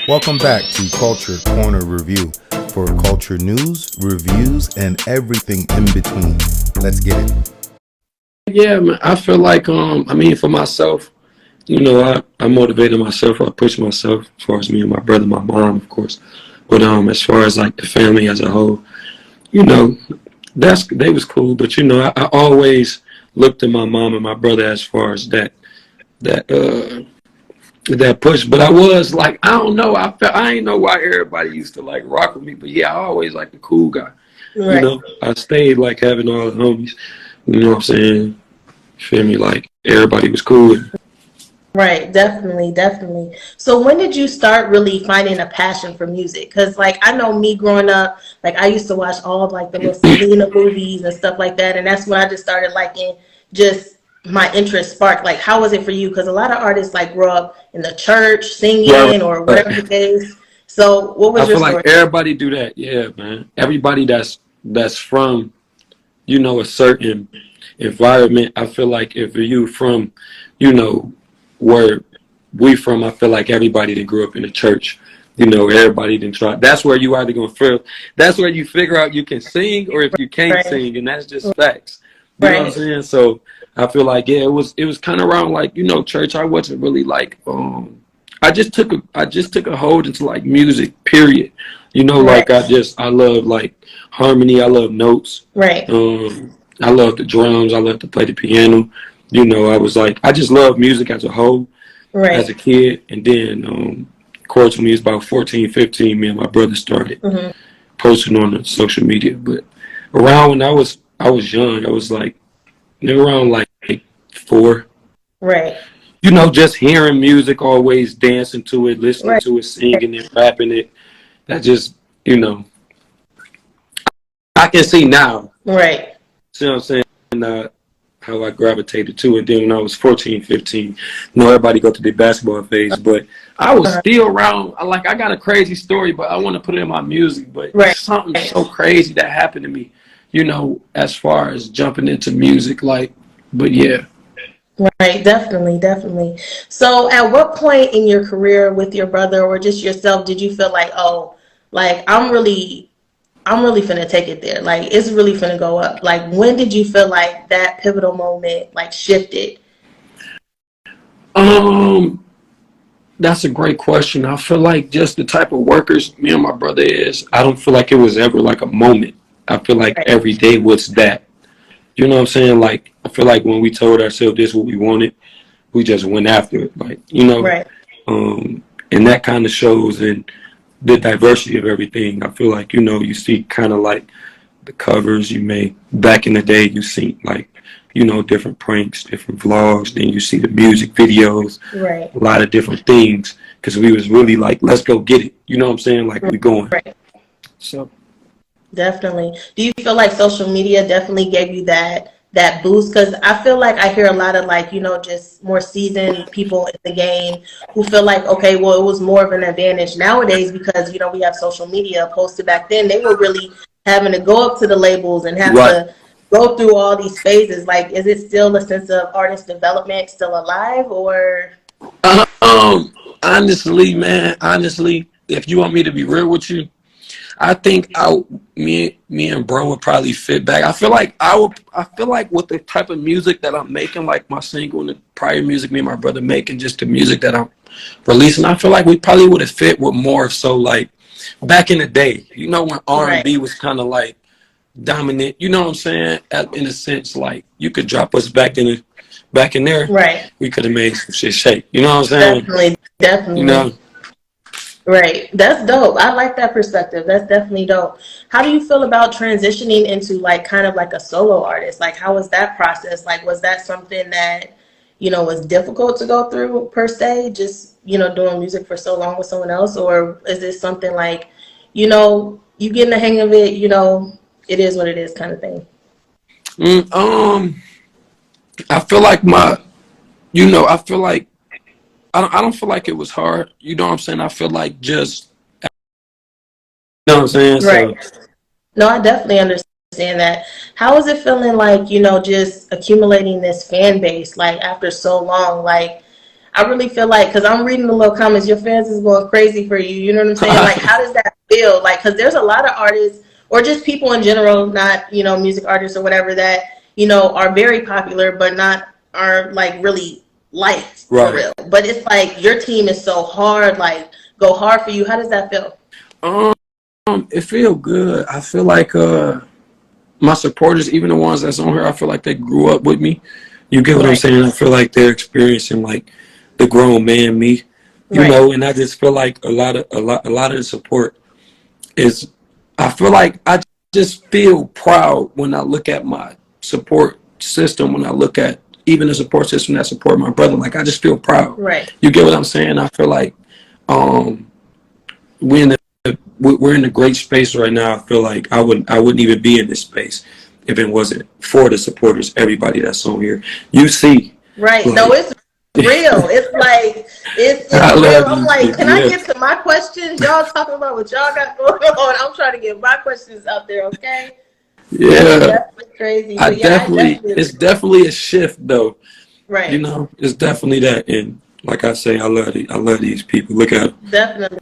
Welcome back to Culture Corner Review for culture news, reviews, and everything in between. Let's get it. Yeah, man, I feel like, I mean, for myself, you know, I motivated myself, I pushed myself as far as me and my brother, my mom, of course. But as far as like the family as a whole, you know, they was cool. But, you know, I always looked at my mom and my brother as far as that push. But I was like, I don't know, I ain't know why everybody used to like rock with me. But yeah, I always like the cool guy. Right. You know, I stayed like having all the homies. You know what I'm saying? Feel me? Like everybody was cool. Right, definitely. So when did you start really finding a passion for music? Because like I know me growing up, like I used to watch all of like the little Selena movies and stuff like that, and that's when I just started liking, just my interest sparked. Like how was it for you? Because a lot of artists like grow up in the church singing or whatever the case. So what was your story? I feel like everybody do that. Yeah, man. Everybody that's from, you know, a certain environment. I feel like if you from, you know, where we from, I feel like everybody that grew up in the church, you know, everybody didn't try. That's where you either gonna feel. That's where you figure out you can sing or if you can't sing, and that's just facts. You know what I'm saying? So I feel like it was kind of around like, you know, church. I wasn't really like I just took a hold into like music. Period. You know, like I love like harmony. I love notes. Right. I love the drums. I love to play the piano. You know, I just love music as a whole as a kid. And then, of course, when he was about 14, 15, me and my brother started posting on the social media. But around when I was young, I was like, around like 4. Right. You know, just hearing music, always dancing to it, listening to it, singing it, rapping it. That just, you know, I can see now. Right. See what I'm saying? How I gravitated to it. Then when I was 14, 15, you know, everybody go through their basketball phase, but I was still around. Like, I got a crazy story, but I want to put it in my music, but it's something so crazy that happened to me, you know, as far as jumping into music, like, but yeah. Right, definitely. So at what point in your career with your brother or just yourself did you feel like, oh, like I'm really finna take it there. Like it's really finna go up. Like when did you feel like that pivotal moment like shifted? That's a great question. I feel like just the type of workers me and my brother is, I don't feel like it was ever like a moment. I feel like every day was that. You know what I'm saying? Like I feel like when we told ourselves this is what we wanted, we just went after it. Like, you know, and that kind of shows in the diversity of everything. I feel like, you know, you see kind of like the covers you made back in the day. You see like, you know, different pranks, different vlogs. Then you see the music videos, a lot of different things. Because we was really like, let's go get it. You know what I'm saying? Like we going. So. Definitely. Do you feel like social media definitely gave you that boost? Because I feel like I hear a lot of like, you know, just more seasoned people in the game who feel like, okay, well, it was more of an advantage nowadays because, you know, we have social media. Posted back then, they were really having to go up to the labels and have to go through all these phases. Like, is it still a sense of artist development still alive or? Honestly, if you want me to be real with you, I think me and bro would probably fit back. I feel like with the type of music that I'm making, like my single and the prior music me and my brother making, just the music that I'm releasing, I feel like we probably would have fit with more so like back in the day, you know, when R&B was kind of like dominant, you know what I'm saying? In a sense, like you could drop us back in there, we could have made some shit shake. You know what I'm saying? Definitely. You know. Right. That's dope. I like that perspective. That's definitely dope. How do you feel about transitioning into like kind of like a solo artist? Like how was that process? Like was that something that, you know, was difficult to go through per se? Just, you know, doing music for so long with someone else? Or is this something like, you know, you getting the hang of it, you know, it is what it is kind of thing? I feel like I don't feel like it was hard. You know what I'm saying? I feel like just, you know what I'm saying? Right. So, no, I definitely understand that. How is it feeling like, you know, just accumulating this fan base, like after so long? Like, I really feel like, because I'm reading the little comments, your fans is going crazy for you. You know what I'm saying? Like, how does that feel? Like, because there's a lot of artists, or just people in general, not, you know, music artists or whatever, that, you know, are very popular, but are like really liked for real. But it's like your team is so hard, like go hard for you. How does that feel? It feel good. I feel like my supporters, even the ones that's on here, I feel like they grew up with me. You get what I'm saying? I feel like they're experiencing like the grown man me, you know, and I just feel like a lot of the support is. I feel like I just feel proud when I look at my support system. When I look at even the support system that support my brother, like I just feel proud. Right. You get what I'm saying? I feel like we're in a great space right now. I feel like I wouldn't even be in this space if it wasn't for the supporters, everybody that's on here. You see. Right. Like, no, it's real. It's like, it's real. I'm like, can I get to my questions? Y'all talking about what y'all got going on. I'm trying to get my questions out there, okay? Yeah. That's crazy. It's definitely a shift though. Right. You know, it's definitely that. And like I say, I love these people. Look at them. Definitely.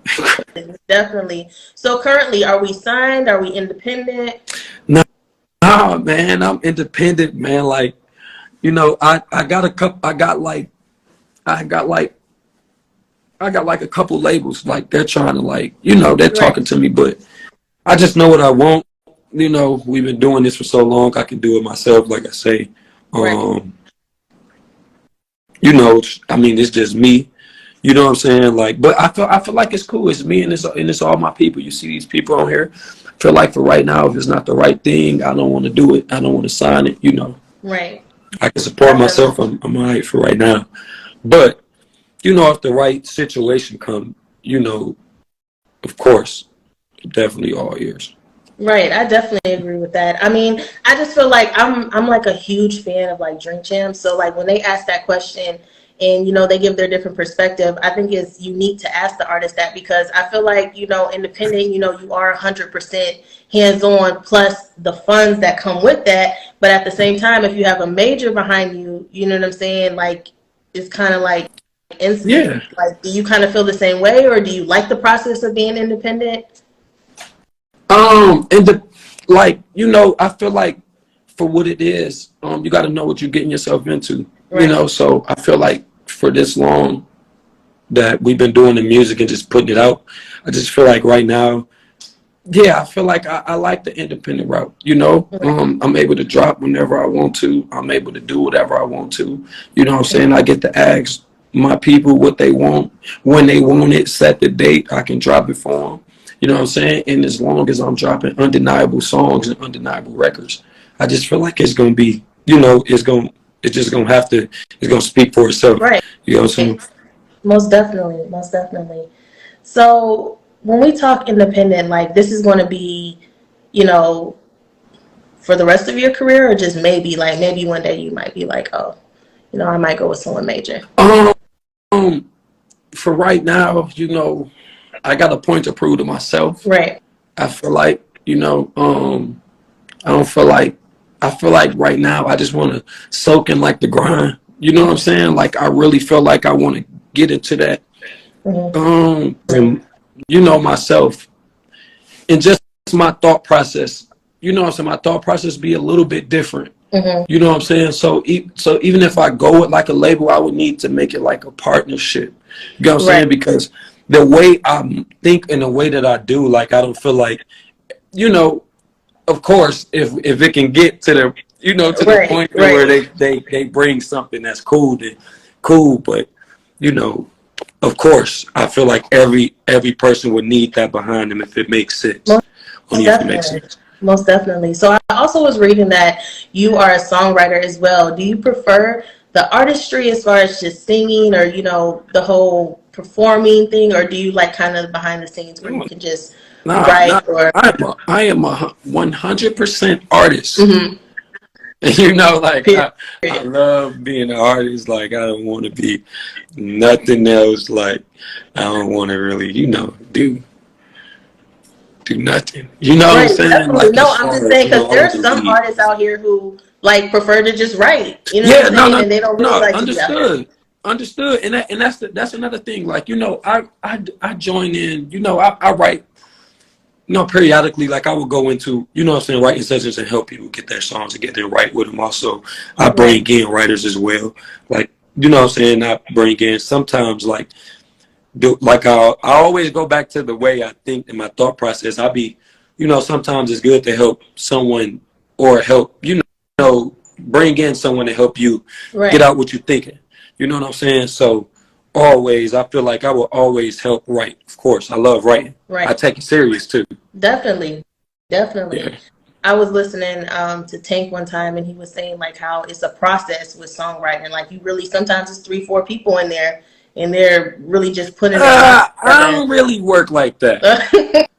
Definitely. So currently, are we signed? Are we independent? No, man, I'm independent, man. Like, you know, I got a couple. I got like a couple labels. Like they're trying to, like, you know, they're talking to me, but I just know what I want. You know, we've been doing this for so long. I can do it myself. Like I say, you know, I mean, it's just me. You know what I'm saying? Like, but I feel like it's cool. It's me and it's all my people. You see these people on here. I feel like for right now, if it's not the right thing, I don't want to do it. I don't want to sign it. You know. Right. I can support myself. I'm all right for right now. But you know, if the right situation comes, you know, of course, definitely all ears. Right, I definitely agree with that. I mean, I just feel like I'm like a huge fan of like Drink Champs. So like when they ask that question and, you know, they give their different perspective, I think it's unique to ask the artist that, because I feel like, you know, independent, you know, you are 100% hands-on plus the funds that come with that. But at the same time, if you have a major behind you, you know what I'm saying? Like, it's kind of like instant. Yeah. Like, do you kind of feel the same way, or do you like the process of being independent? Like, you know, I feel like for what it is, you got to know what you're getting yourself into, you know? So I feel like for this long that we've been doing the music and just putting it out, I just feel like right now, yeah, I feel like I like the independent route, you know? I'm able to drop whenever I want to. I'm able to do whatever I want to. You know what I'm saying? I get to ask my people what they want, when they want it, set the date, I can drop it for them. You know what I'm saying? And as long as I'm dropping undeniable songs and undeniable records, I just feel like it's going to be, you know, it's going to speak for itself. Right. You know what I'm saying? Most definitely. Most definitely. So when we talk independent, like, this is going to be, you know, for the rest of your career, or just maybe one day you might be like, oh, you know, I might go with someone major. For right now, you know, I got a point to prove to myself. Right. I feel like, you know, I feel like right now I just want to soak in like the grind. You know what I'm saying? Like, I really feel like I want to get into that. And, you know, myself and just my thought process, you know what I'm saying? My thought process be a little bit different. You know what I'm saying? So even if I go with like a label, I would need to make it like a partnership. You know what I'm saying? Because the way I think and the way that I do, like, I don't feel like, you know, of course, if it can get to the, you know, to the point where they bring something that's cool, then cool. But, you know, of course, I feel like every person would need that behind them if it makes sense. Only if it makes sense. Most definitely. So I also was reading that you are a songwriter as well. Do you prefer the artistry as far as just singing, or, you know, the whole performing thing, or do you like kind of behind the scenes where you can just write? I am a 100% artist. You know, like, I love being an artist. Like, I don't want to be nothing else. Like, I don't want to really, you know, do nothing. You know what I'm saying? Like, no, I'm just saying, because there are some artists out here who like prefer to just write. You know what I'm saying? And they don't really like to do that. Understood. And that's another thing. Like, you know, I join in, you know, I write, you know, periodically, like I will go into, you know what I'm saying, writing sessions and help people get their songs and get them right with them. Also, I bring in writers as well. Like, you know what I'm saying, I bring in sometimes like I always go back to the way I think in my thought process. I be, you know, sometimes it's good to help someone or help, you know, bring in someone to help you get out what you're thinking. You know what I'm saying? So always, I feel like I will always help write. Of course, I love writing. I take it serious too. Definitely. Yeah. I was listening to Tank one time, and he was saying like how it's a process with songwriting. Like you really, sometimes it's 3-4 people in there, and they're really just putting it I don't really work like that.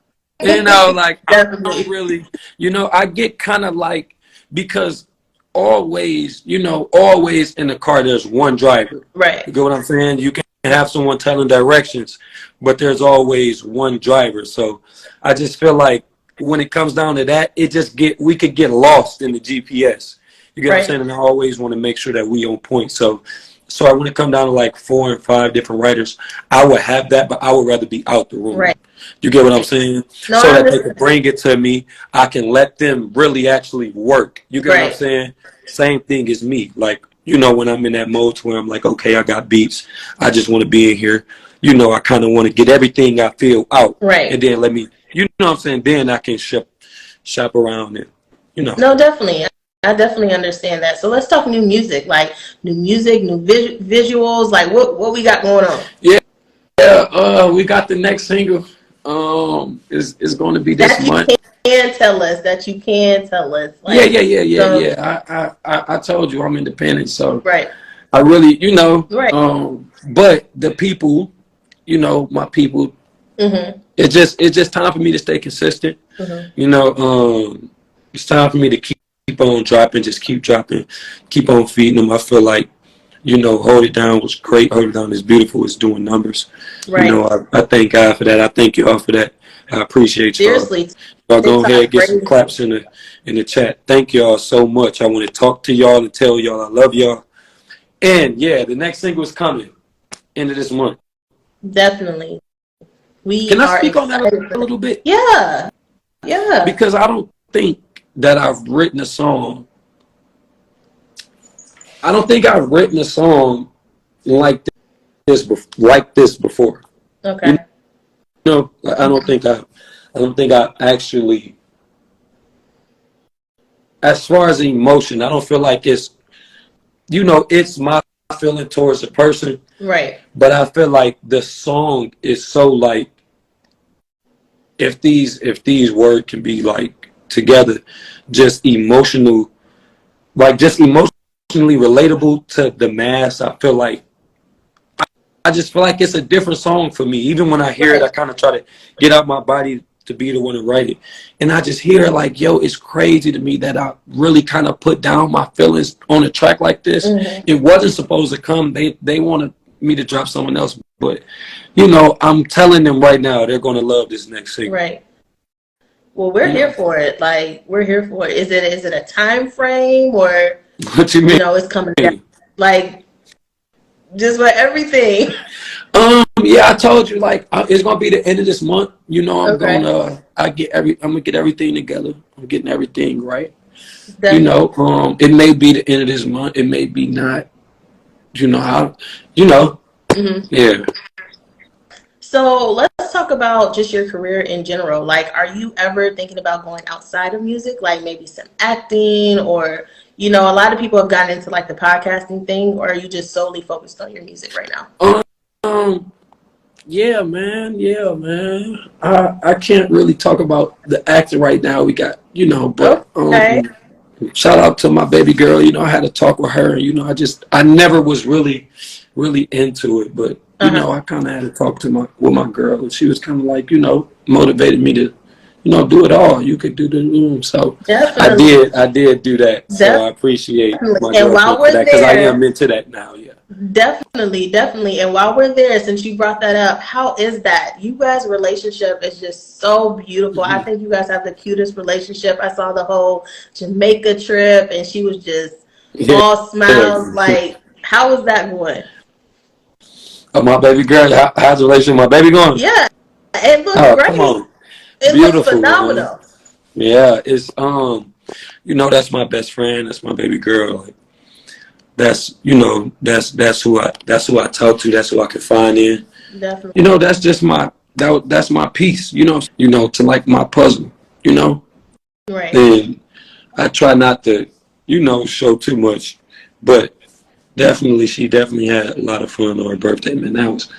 You know, like I don't really, you know, I get kind of like, because always in the car there's one driver. You get what I'm saying? You can have someone telling directions, but there's always one driver. So I just feel like when it comes down to that, we could get lost in the GPS. You get what I'm saying? And I always want to make sure that we on point. So when it come down to like 4 and 5 different writers, I would have that, but I would rather be out the room. You get what I'm saying? No, so that they can bring it to me. I can let them really actually work. You get what I'm saying? Same thing as me. Like, you know, when I'm in that mode where I'm like, okay, I got beats. I just want to be in here. You know, I kind of want to get everything I feel out. And then let me, you know what I'm saying? Then I can shop around and, you know. No, definitely. I definitely understand that. So let's talk new music, like new music, new visuals. Like what we got going on? Yeah, we got the next single. Is going to be this month. That you can tell us. Like, yeah. I told you I'm independent, so I really, you know, but the people, you know, my people, it's just time for me to stay consistent. You know, it's time for me to keep on dropping, just keep dropping, keep on feeding them. I feel like, you know, Hold It Down was great. Hold It Down is beautiful. It's doing numbers. You know, I thank God for that. I thank you all for that. I appreciate y'all. Seriously. Y'all go ahead and get some claps in the chat. Thank y'all so much. I want to talk to y'all and tell y'all I love y'all. And yeah, the next single is coming end of this month. Definitely. Can I speak on that a little bit? Yeah. Because I don't think that I've written a song. I don't think I've written a song like this before. Okay. You know, I don't think I actually, as far as emotion, I don't feel like it's, you know, it's my feeling towards the person. But I feel like the song is so like, if these words can be like together, just emotional, like just emotionally relatable to the mass. I feel like I just feel like it's a different song for me. Even when I hear it, I kind of try to get out my body to be the one to write it. And I just hear it like, yo, it's crazy to me that I really kind of put down my feelings on a track like this. It wasn't supposed to come. They wanted me to drop someone else. But, you know, I'm telling them right now, they're going to love this next single. Well, we're here for it. Like, we're here for it. Is it a time frame or, what you mean? You know, it's coming down? Like, just for everything. Yeah, I told you, like, it's gonna be the end of this month. You know, I'm gonna get everything together. I'm getting everything right. Definitely. You know, it may be the end of this month. It may be not. You know, yeah. So let's talk about just your career in general. Like, are you ever thinking about going outside of music, like maybe some acting, or, you know, a lot of people have gotten into like the podcasting thing, or are you just solely focused on your music right now? Yeah, man. I can't really talk about the acting right now. We got, you know, but shout out to my baby girl. You know, I had to talk with her. You know, I never was really into it, but you know, I kind of had to talk with my girl, and she was kind of like, you know, motivated me to, you know, do it all. You could do the room. So definitely. I did do that. So I appreciate my girl for that, because I am into that now. Yeah. Definitely. And while we're there, since you brought that up, how is that? You guys' relationship is just so beautiful. I think you guys have the cutest relationship. I saw the whole Jamaica trip, and she was just all smiles. Like, how is that going? Oh, my baby girl, how's the relationship with my baby going? Yeah, it looks Oh, great. come on. It looks Beautiful, man. phenomenal. Yeah, it's you know, that's my best friend, that's my baby girl. Like, that's, you know, that's who I talk to, that's who I can find in. Definitely. You know, that's just that's my piece, you know, to like my puzzle, you know? Right. And I try not to, you know, show too much, but she definitely had a lot of fun on her birthday, man. That was,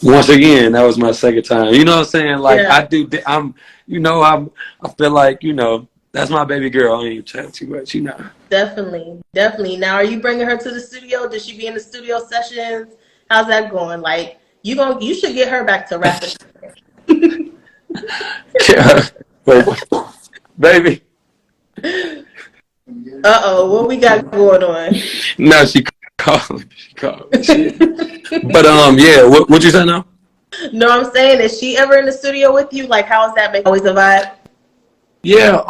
once again, that was my second time. You know what I'm saying? Like, Yeah. I feel like, you know, that's my baby girl. I ain't even chatting too much, you know. Definitely. Now, are you bringing her to the studio? Does she be in the studio sessions? How's that going? Like, you should get her back to rapping. Wait, baby. What we got going on? No, she called me. Shit. But yeah, what you say now? No, I'm saying, is she ever in the studio with you? Like, how is that make always a vibe? Yeah,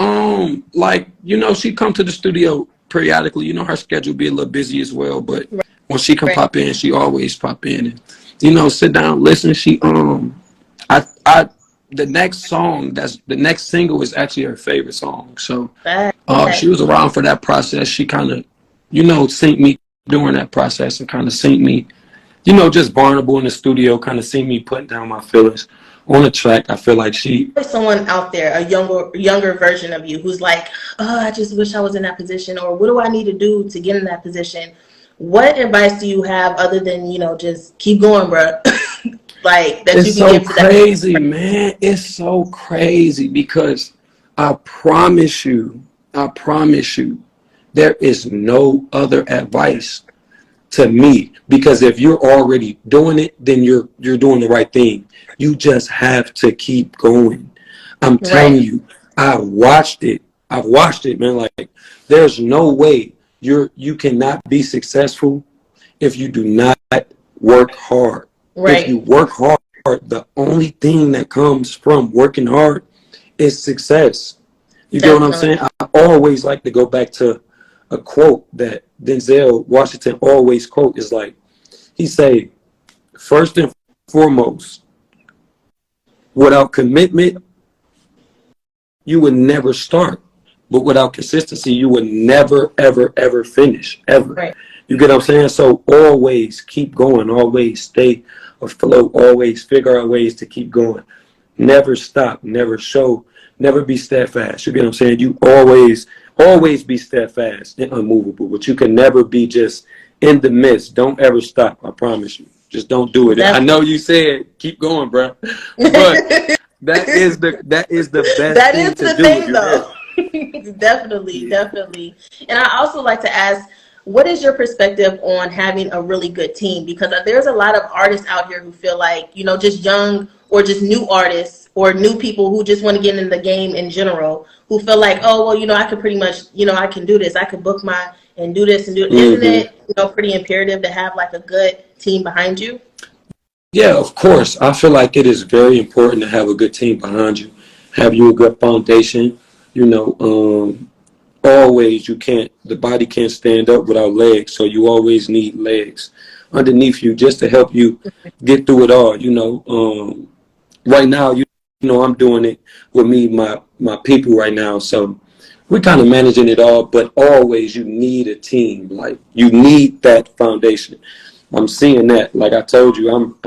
like, you know, she come to the studio periodically. You know, her schedule be a little busy as well, but when she can pop in, she always pop in and, you know, sit down, listen. She the next single is actually her favorite song. So she was around for that process. She kind of, you know, synced me during that process and kind of synced me, you know, just vulnerable in the studio, kind of see me putting down my feelings on the track. I feel like There's someone out there, a younger version of you, who's like, oh, I just wish I was in that position, or what do I need to do to get in that position? What advice do you have other than, you know, just keep going, bro? Like, that it's you so can give to crazy, man. It's so crazy because I promise you, there is no other advice to me, because if you're already doing it, then you're doing the right thing. You just have to keep going. I'm telling you, I've watched it, man. Like, there's no way you cannot be successful if you do not work hard. If you work hard, the only thing that comes from working hard is success. You get what I'm saying? I always like to go back to a quote that Denzel Washington always quote, is like, he say, first and foremost, without commitment, you would never start. But without consistency, you would never, ever, ever finish, ever. You get what I'm saying? So always keep going, always stay afloat, always figure out ways to keep going. Never stop, never be steadfast. You get what I'm saying? You always be steadfast and unmovable, but you can never be just in the midst. Don't ever stop. I promise you. Just don't do it. I know you said keep going, bro, but that is the best that thing is to the do. thing, though. Definitely. And I also like to ask, what is your perspective on having a really good team? Because there's a lot of artists out here who feel like, you know, just young or just new artists or new people who just want to get in the game in general, who feel like, oh, well, you know, I could pretty much, you know, I can do this. I could book and do this and do it. Isn't it, you know, pretty imperative to have like a good team behind you? Yeah, of course. I feel like it is very important to have a good team behind you, have you a good foundation. You know, always the body can't stand up without legs, so you always need legs underneath you just to help you get through it all. You know, right now, you know, I'm doing it with my people right now, so we're kind of managing it all, but always you need a team. Like, you need that foundation. I'm seeing that. Like I told you, I'm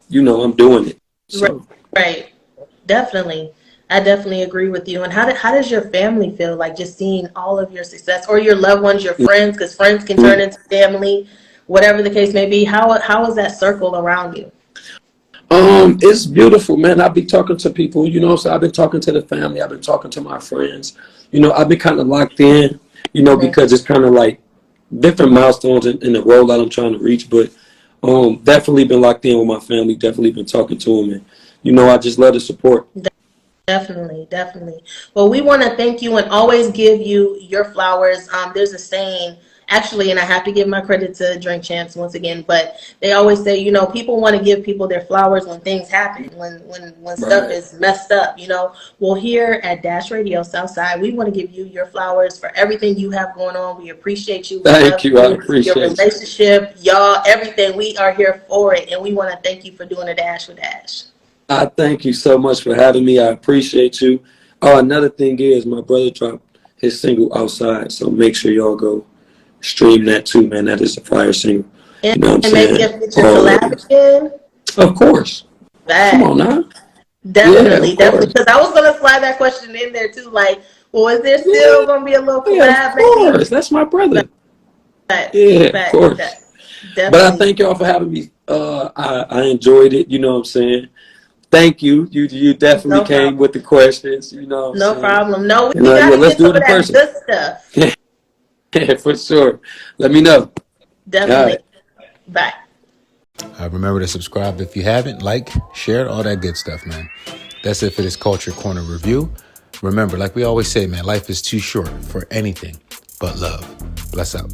doing it. So. Right. Definitely. I definitely agree with you. And how does your family feel, like, just seeing all of your success, or your loved ones, your friends, because friends can turn into family, whatever the case may be? How is that circle around you? It's beautiful, man. I've been talking to people, you know, so I've been talking to the family. I've been talking to my friends. You know, I've been kind of locked in, you know, because it's kind of like different milestones in the role that I'm trying to reach. But definitely been locked in with my family. Definitely been talking to them. And, you know, I just love the support. Definitely. Well, we want to thank you and always give you your flowers. There's a saying, actually, and I have to give my credit to Drink Champs once again, but they always say, you know, people want to give people their flowers when things happen, when stuff is messed up, you know. Well, here at Dash Radio Southside, we want to give you your flowers for everything you have going on. We appreciate you. We Thank you. I your appreciate relationship, y'all, everything. We are here for it, and we want to thank you for doing a Dash with Dash. I thank you so much for having me. I appreciate you. Oh, another thing is my brother dropped his single Outside, so make sure y'all go stream that too, man. That is a fire single. And, you know what I'm maybe saying? a future collab again. Of course. Come on now. Definitely. Because I was gonna slide that question in there too. Like, well, is there still gonna be a little collab? Yeah, of course. Maybe? That's my brother. Of course. But I thank y'all for having me. I enjoyed it. You know what I'm saying? Thank you. You definitely came with the questions. You know what I'm saying? No problem. No, we gotta get some of that good stuff. Yeah, for sure. Let me know. Definitely. Bye. Remember to subscribe if you haven't, like, share, all that good stuff, man. That's it for this Culture Corner review. Remember, like we always say, man, life is too short for anything but love. Bless out.